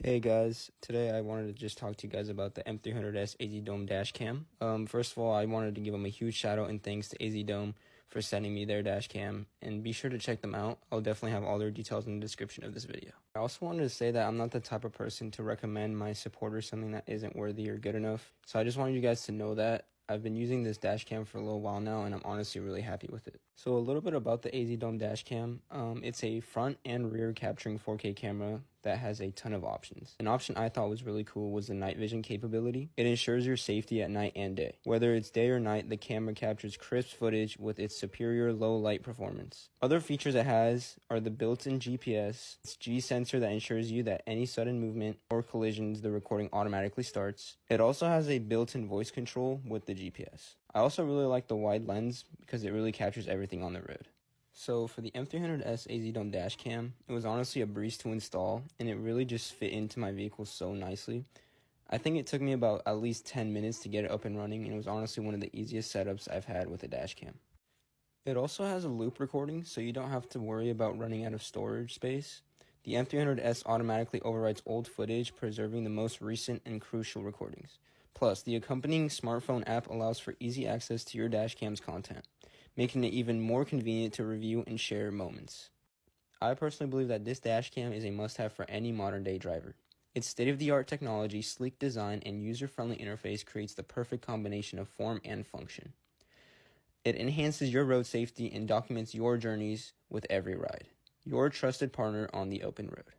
Hey guys, today I wanted to just talk to you guys about the M300S AZDOME dash cam. First of all, I wanted to give them a huge shout out and thanks to AZDOME for sending me their dash cam, and be sure to check them out. I'll definitely have all their details in the description of this video. I also wanted to say that I'm not the type of person to recommend my supporters something that isn't worthy or good enough, so I just wanted you guys to know that I've been using this dash cam for a little while now, and I'm honestly really happy with it. So a little bit about the AZDOME dash cam. It's a front and rear capturing 4K camera that has a ton of options. An option I thought was really cool was the night vision capability. It ensures your safety at night and day. Whether it's day or night, the camera captures crisp footage with its superior low light performance. Other features it has are the built-in GPS, its G sensor that ensures you that any sudden movement or collisions, the recording automatically starts. It also has a built-in voice control with the GPS. I also really like the wide lens because it really captures everything on the road. So for the M300S AZDOME dash cam, it was honestly a breeze to install, and it really just fit into my vehicle so nicely. I think it took me about at least 10 minutes to get it up and running, and it was honestly one of the easiest setups I've had with a dash cam. It also has a loop recording, so you don't have to worry about running out of storage space. The M300S automatically overwrites old footage, preserving the most recent and crucial recordings. Plus, the accompanying smartphone app allows for easy access to your dash cam's content, making it even more convenient to review and share moments. I personally believe that this dash cam is a must-have for any modern-day driver. Its state-of-the-art technology, sleek design, and user-friendly interface creates the perfect combination of form and function. It enhances your road safety and documents your journeys with every ride. Your trusted partner on the open road.